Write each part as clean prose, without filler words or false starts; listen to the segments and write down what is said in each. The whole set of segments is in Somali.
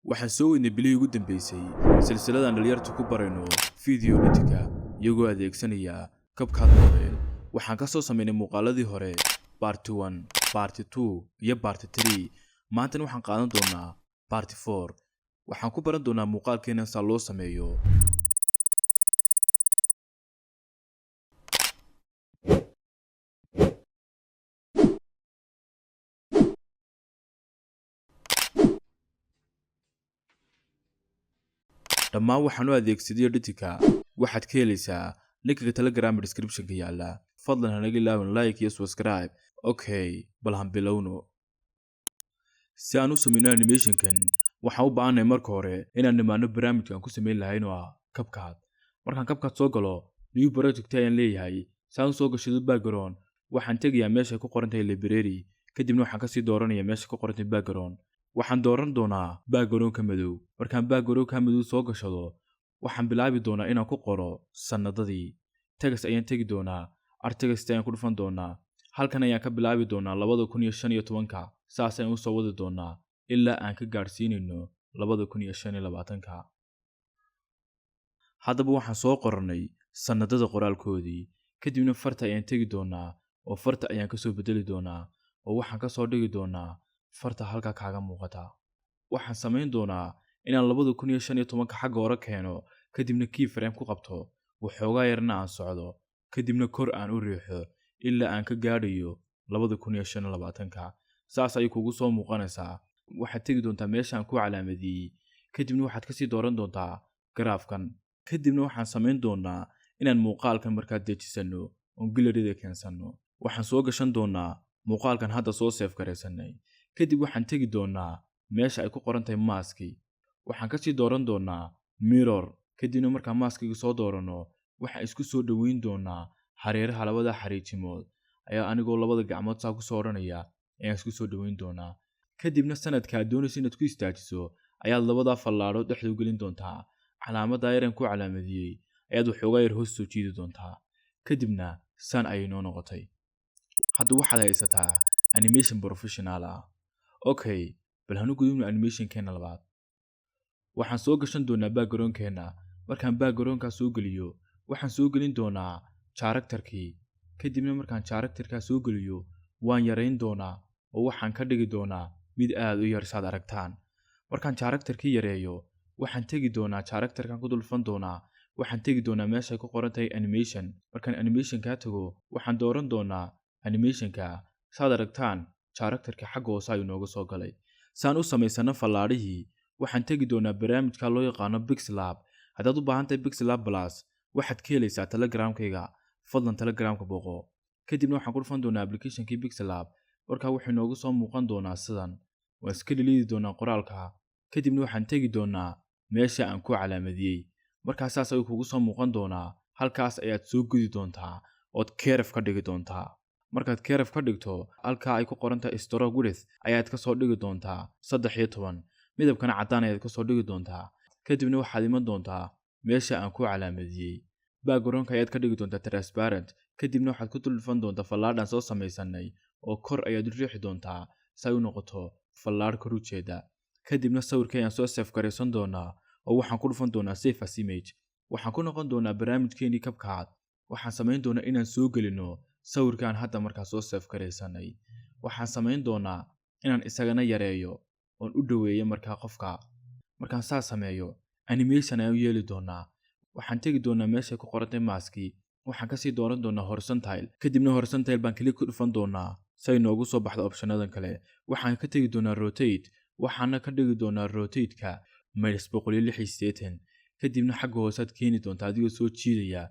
waxaan soo weynay bilihii ugu dambeysay silsiladan dhalinyarta ku barayno video editka iyagoo adeegsanaya CapCut model. waxaan ka soo sameynay muuqaaladii hore part 1, part 2 iyo part 3. maantana waxaan qaadan doonaa part 4. waxaan ku baran doonaa muuqaalkeena sida loo sameeyo dhammaan waxaan u adeegsaday editka. waxaad ka helaysaa linkiga Telegram description-ka yaala. fadlan hanaga ilaawin like iyo subscribe. Okay, bal han bilowno. si aan u sameyno animation-kan waxaan u baahanahay marka hore inaan nimaano barnaamijkan ku sameyn lahayn oo ah CapCut. markaan CapCut soo galo new project ayaan leeyahay. saan soo gashado background waxaan tegayaa meesha ku qoran tahay library, kadibna waxaan ka sii dooranayaa meesha ku qoran tahay background. waxaan dooran doonaa background-ka madow. markaan background-ka madow soo gashado waxaan bilaabi doonaa inaan ku qoro sanadadii. text ayaan tegi doonaa, artext ayaan ku dhufan doonaa. halkan ayaan ka bilaabi doonaa 2015. saas ayaan u soo wadi doonaa ilaa aan ka gaarsiinayno 2025. haddaba waxaan soo qoranay sanadada qoraalkoodii. kadibna farta ayaan tegi doonaa oo farta ayaan ka soo bedeli doonaa oo waxaan ka soo dhigi doonaa farta halka kaaga muuqata. waxaan sameyn doonaa inaan 2015 xagga hore keeno, kadibna keyframe ku qabto waxoogaa yarna aan socdo, kadibna kor aan u riixo ilaa aan ka gaadhayo 2025. saas ayay kugu soo muuqanaysaa. waxaad tegi doontaa meeshaan ku calaamadiyey, kadibna waxaad kasii dooran doontaa garaafkan. kadibna waxaan sameyn doonaa inaan muuqaalkan markaa dejisano oon galleryada keensano. waxaan soo gashan doonaa muuqaalkan hadda soo save garaysanay. kadib waxaan tegi doonaa meesha ay ku qoran tahay maski. waxaan kasii dooran doonaa mirror. kadibna markaan maskiga soo doorano waxaan isku soo dhaweyn doonaa hareeraha labada xariijimood ayaa anigoo labada gacmood saa ku soo odhanaya ayaan isku soo dhaweyn doonaa. kadibna sanadka aad doonaysa inaad ku istaajiso ayaad labada fallaadhood dhexda u gelin doontaa. calaamadda yaran ku calaamadiyey ayaad waxoogaa yar hoos soo jiidi doontaa. kadibna saan ayay noo noqotay. hadda waxaad haysataa animation professional ah. Okay, bal hanu gudubno animation-keena labaad. waxaan soo gashan doonaa background-keena. markaan background-ka soo geliyo waxaan soo gelin doonaa character-kii. kadibna markaan character-ka soo geliyo waan yareyn doonaa oo waxaan ka dhigi doonaa mid aad u yar saad aragtaan. markaan character-kii yareeyo waxaan tegi doonaa character-kan ku dulfan doonaa. waxaan tegi doonaa meesha ay ku qoran tahay animation. markaan animation-ka tago waxaan dooran doonaa animation-ka. saad aragtaan character-ka xagga hoose ayuu nooga soo galay. saan u samaysano fallaadhihii waxaan tegi doonaa barnaamijka loo yaqaano Pixlab. haddaad u baahan tahay Pixlab Plus waxaad ka helaysaa Telegram-kayga. fadlan Telegram-ka booqo. kadibna waxaan ku dhufan doonaa application-kii Pixlab. markaa wuxuu noogu soo muuqan doonaa sidan. waan iska dhiliidi doonaa qoraalka. kadibna waxaan tegi doonaa meesha aan ku calaamadiyey. markaa saas ayuu kugu soo muuqan doonaa. halkaas ayaad soo gudi doontaa ood curve ka dhigi doontaa. markaad curve ka dhigto halkaa ay ku qoran tahay stroke width ayaad ka soo dhigi doontaa 13. midabkana caddaan ayaad ka soo dhigi doontaa. kadibna waxaad iman doontaa meesha aan ku calaamadiyey. background-ka ayaad ka dhigi doontaa transparent. kadibna waxaad ku dulfan doontaa fallaadhan soo samaysanay oo kor ayaad u riixi doontaa si ay u noqoto fallaadh kor u jeeda. kadibna sawirka ayaan soo save garaysan doonaa oo waxaan ku dhufan doonaa save as image. waxaan ku noqon doonaa barnaamijkeenii CapCut. waxaan samayn doonaa inaan soo gelino sawirkan hadda markaa soo save garaysanay. waxaan samayn doonaa inaan isagana yareeyo oon u dhaweeyo markaa qofka. markaan saa sameeyo animation ayaan u yeeli doonaa. waxaan tegi doonaa meesha ku qoran tahay maski. waxaan kasii dooran doonaa horizontal. kadibna horizontal baan klik ku dhufan doonaa si ay noogu soo baxdo optionadan kale. waxaan ka tegi doonaa rotate. waxaana ka dhigi doonaa rotate-ka -180. kadibna xagga hoosaad keeni doontaa adigoo soo jiidaya.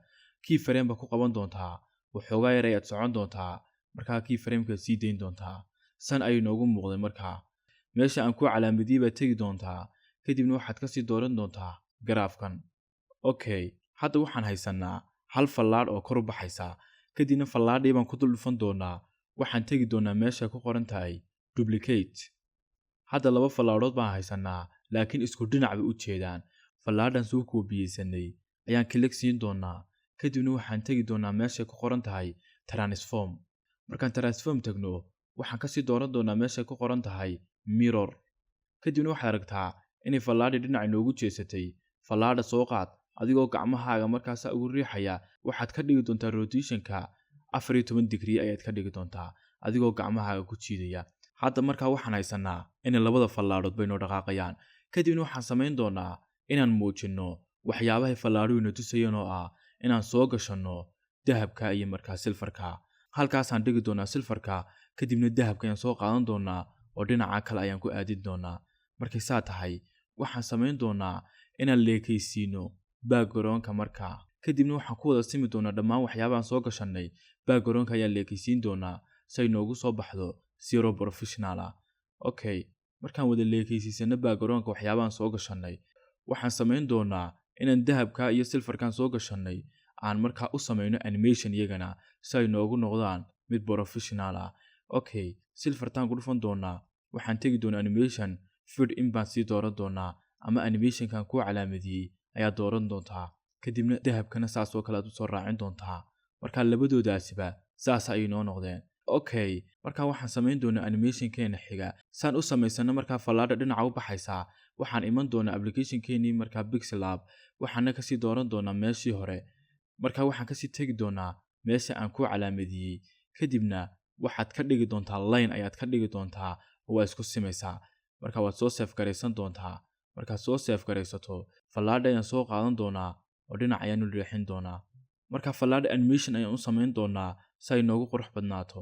keyframe baa ku qaban doontaa waxoogaa yar ayaad socon doontaa. markaa keyframe-ka sii dayn doontaa. san ayay noogu muuqday. markaa meesha aan ku calaamadiyey baad tegi doontaa. kadibna waxaad kasii dooran doontaa garaafkan. Okay, hadda waxaan haysanaa hal fallaadh oo kor u baxaysa. kadibna fallaadhii baan ku dul dhufan doonaa. waxaan tegi doonaa meesha ku qoran tahay duplicate. hadda 2 fallaadhood baan haysanaa laakiin isku dhinac bay u jeedaan. fallaadhan soo koobiyeysanay ayaan klik siin doonaa. kadibna waxaan tegi doonaa meesha ku qoran tahay transform. markaan transform tagno waxaan kasii dooran doonaa meesha ku qoran tahay mirror. kadibna waxaad aragtaa inay fallaadhi dhinaca inoogu jeesatay. Fallaadha soo qaad adigoo gacmahaaga markaas ugu riixaya, waxaad ka dhigi doontaa rotationka 14 degree ayaad ka dhigi doontaa adigoo gacmahaaga ku jiidaya. Hadda markaa waxaan haysanaa in labada fallaadhood bay noo dhaqaaqayaan. Kadibna waxaan samayn doonaa inaan muujino waxyaabaha fallaadhuhu na tusayeen oo ah inaan soo gashanno dahabka iyo markaa silfarka. Halkaasaan dhigi doonaa silfarka, kadibna dahabka ayaan soo qaadan doonaa oo dhinaca kale ayaan ku aadin doonaa. Markay saa tahay, waxaan samayn doonaa inaan leekaysiino backgroundka markaa. Kadibna waxaan ku wada simi doonaa dhammaan waxyaabahan soo gashanay. Backgroundka ayaan leekaysiin doonaa si ay noogu soo baxdo zero professional ah. Okay, markaan wada leekaysiisano backgroundka waxyaabahan soo gashanay, waxaan samayn doonaa inaan dahabka iyo silfarkan soo gashanay aan markaa u samayno animation iyagana si ay noogu noqdaan mid professional ah. Okay, silfartaan ku dhufan doonaa, waxaan tegi doonaa animation, feed in baan sii dooran doonaa ama animationkan ku calaamadiyey ayaa dooran doontaa. Kadibna dahabkana saas oo kale aad u soo raacin doontaa. Markaa labadoodaasiba saas ay noo noqdeen. Okay, markaa waxaan samayn doonaa animationkeena xiga. Saan u samaysana markaa fallaadha dhinaca u baxaysaa, waxaan iman doonaa applicationkeenii markaa Pixelab, waxaana kasii dooran doonaa meeshii hore. Markaa waxaan kasii tegi doonaa meesha aan ku calaamadiyey. Kadibna waxaad ka dhigi doontaa line ayaad ka dhigi doontaa oo waa isku simaysaa. Markaa waad soo save garaysan doontaa. Markaad soo save garaysato, fallaadha ayaan soo qaadan doonaa oo dhinac ayaan u leexin doonaa. Markaa fallaadha animation ayaan u samayn doonaa si ay noogu qurux badnaato.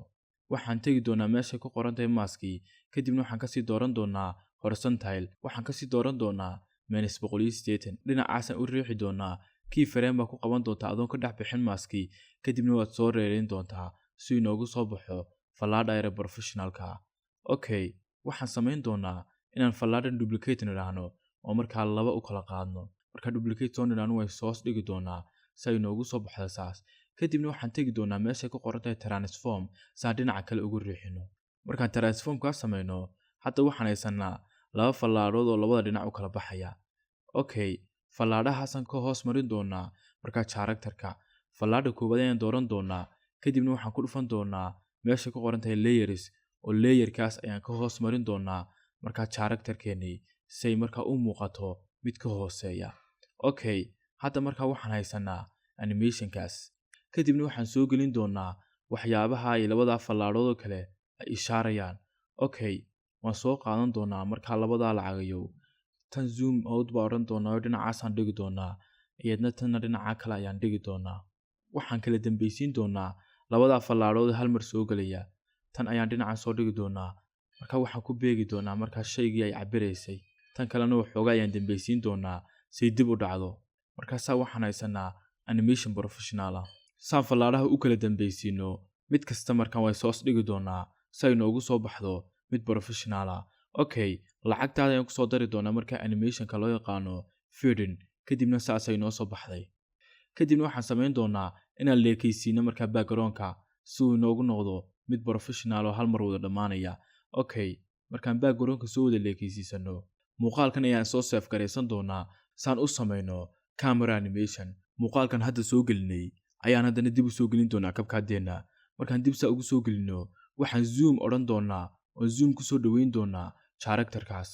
Waxaan tegi doonaa meeshay ku qoran tahay maskii, kadibna waxaan kasii dooran doonaa horizontal, waxaan kasii dooran doonaa -180. Dhinacaasaan u riixi doonaa. Keyframe baa ku qaban doontaa adoon ka dhex bixin maskii, kadibna waad soo reereyn doontaa si inoogu soo baxo fallaadha ayra professionalka. Okay, waxaan samayn doonaa inaan fallaadhan duplicate nidhaahno oo markaa laba u kala qaadno. Markaa duplicate soo nidhaahno way soos dhigi doonaa si ay noogu soo baxdo saas. Kadibna waxaan tegi doonaa meeshay ku qoran tahay transform saan dhinaca kale ugu riixino. Markaan transform ka samayno, hadda waxaan haysanaa laba fallaadhood oo labada dhinac u kala baxaya. Okay, fallaadhahaasaan ka hoos marin doonaa markaa characterka. Fallaadha koowaad ayaan dooran doonaa, kadibna waxaan ku dhufan doonaa meeshay ku qoran tahay layers oo layerkaas ayaan ka hoos marin doonaa markaa characterkeenii si ay markaa u muuqato mid ka hooseeya. Okay, hadda markaa waxaan haysanaa animationkaas. Kadibna waxaan soo gelin doonaa waxyaabaha ay labada fallaadhood oo kale ay ishaarayaan. Okay, waan soo qaadan doonaa markaa labadaa lacagayow. Tan zoom out baa odhan doonaa oo dhinacaasaan dhigi doonaa, iyadna tanna dhinaca kale ayaan dhigi doonaa. Waxaan kala dambaysiin doonaa labadaa fallaadhood hal mar soo gelaya. Tan ayaan dhinacan soo dhigi doonaa. Markaa waxaan ku beegi doonaa markaa shaygii ay cabiraysay. Tan kalena waxoogaa ayaan dambaysiin doonaa si dib u dhacdo. Markaasaa waxaan haysanaa animation professional ah. Saan fallaadhaha u kala dambaysiino, mid kasta markaan way soos dhigi doonaa si ay noogu soo baxdo mid professional ah. Okay, lacagtaada ayaan ku soo dari doonaa markaa animationka loo yaqaano feeding, kadibna saas ay noo soo baxday. Kadibna waxaan samayn doonaa inaan leekaysiino markaa backgroundka si uu inoogu noqdo mid professional oo hal mar wada dhammaanaya. Okay, markaan backgroundka soo wada leekaysiisano, muuqaalkan ayaan soo save garaysan doonaa saan u samayno camera animation. Muuqaalkan hadda soo gelinay ayaan haddana dib u soo gelin doonaa kabkaadeena. Markaan dib saa ugu soo gelino, waxaan zoom odhan doonaa oo zoom ku soo dhaweyn doonaa characterkaas.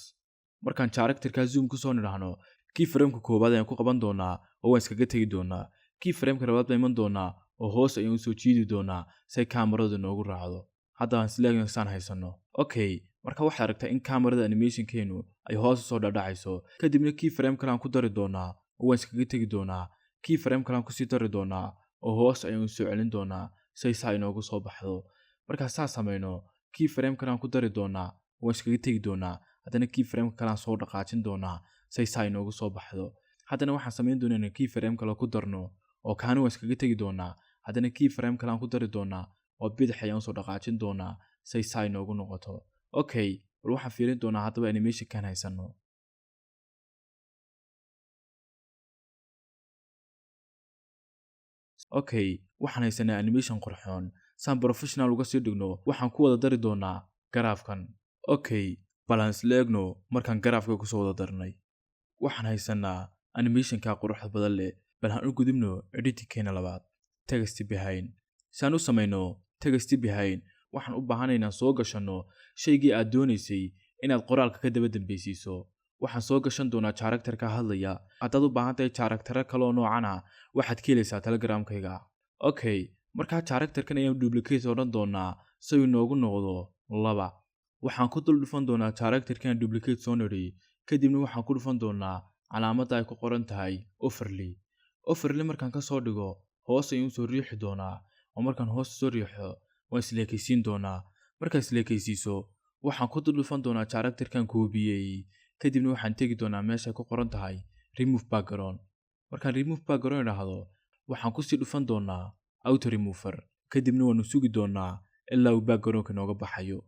Markaan characterkaas zoom ku soo nidhaahno, keyframeka koowaad ayaan ku qaban doonaa oo waan iskaga tegi doonaa. Keyframeka labaad baa iman doonaa oo hoos ayaan u soo jiidi doonaa si ay kaamaradu noogu raacdo. Hadda aan isleegna saan haysano. Okay, marka waxaad aragtaa in kaamarada animationkeenu ay hoos u soo dhadhacayso. Kadibna keyframe kale aan ku dari doonaa oo waan iskaga tegi doonaa. Keyframe kale aan ku sii dari doonaa oo hoos ayaan u soo celin doonaa si ay saa inoogu soo baxdo. Markaa saa samayno, keyframe kale aan ku dari doonaa oo waan iskaga tegi doonaa. Haddana keyframe kale aan soo dhaqaajin doonaa si ay saa inoogu soo baxdo. Haddana waxaan samayn doonaa in keyframe kale ku darno oo kaani waan iskaga tegi doonaa. Haddana keyframe kale aan ku dari doonaa oo bidix ayaan soo dhaqaajin doonaa si ay saa inoogu noqoto. Okay, bal waxaan fiirin doonaa haddaba animationkan haysano. Okay, waxaan haysanaa animation qurxoon. Saan professional uga sii dhigno, waxaan ku wada dari doonaa garaafkan. Okay, balance leegno markaan garaafka ku soo wada darnay. Waxaan haysanaa animationka quruxda badan leh. Bal aan u gudubno editingkeena labaad. Text behind. Saan u samayno text behind, waxaan u baahanaynaa soo gashanno shaygii aad doonaysay inaad qoraalka ka daba dambaysiiso. waxaan soo gashan doonaa character-ka hadlaya. haddaad u baahan tahay character kale oo noocan ah waxaad ka helaysaa Telegram-kayga. Okay, markaa character-kan ayaan duplicate odhan doonaa si uu inoogu noqdo 2. waxaan ku dul dhufan doonaa character-kan duplicate soo nidhi, kadibna waxaan ku dhufan doonaa calaamadda ay ku qoran tahay overlay. Overlay markaan ka soo dhigo hoos ayaan soo riixi doonaa, oo markaan hoos soo riixo waan isleekaysiin doonaa. markaan isleekaysiiso waxaan ku dul dhufan doonaa character-kan koobiyey, kadibna waxaan tegi doonaa meesha ay ku qoran tahay remove background. markaan remove background idhaahdo waxaan ku sii dhufan doonaa auto remover, kadibna waanu sugi doonaa ilaa uu background-ka nooga baxayo.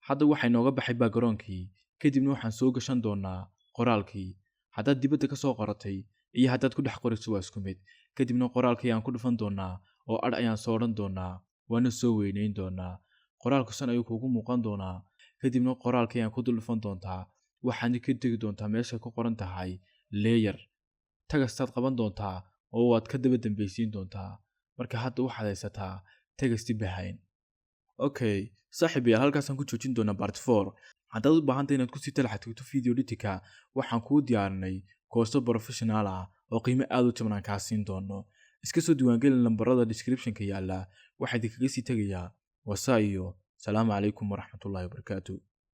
hadda waxay nooga baxay background-kii, kadibna waxaan soo gashan doonaa qoraalkii. haddaad dibadda ka soo qoratay iyo haddaad ku dhex qorayso waa isku mid. kadibna qoraalkii ayaan ku dhufan doonaa oo adh ayaan soo odhan doonaa, waana soo weynayn doonaa. qoraalku san ayuu kuugu muuqan doonaa. kadibna qoraalkii ayaan ku dul dhufan doontaa, waxaadna ka tegi doontaa meeshay ku qoran tahay layer. tagastaad qaban doontaa oo waad ka daba dambaysiin doontaa. marka hadda waxaad haysataa tagasti behind. Okay, saaxiibayaal halkaasaan ku joojin doonaa part 4. haddaad u baahan tahay inaad ku sii talaxatagto video editing-ka, waxaan kuu diyaarinay koorso professional ah oo qiimo aad u jaban aan kaa siin doono. iska soo diiwaangelin lambarada description-ka yaala. waxaa idinkaga sii tegayaa wasaa iyo salaamu calaykum waraxmatullaahi wabarakaatu.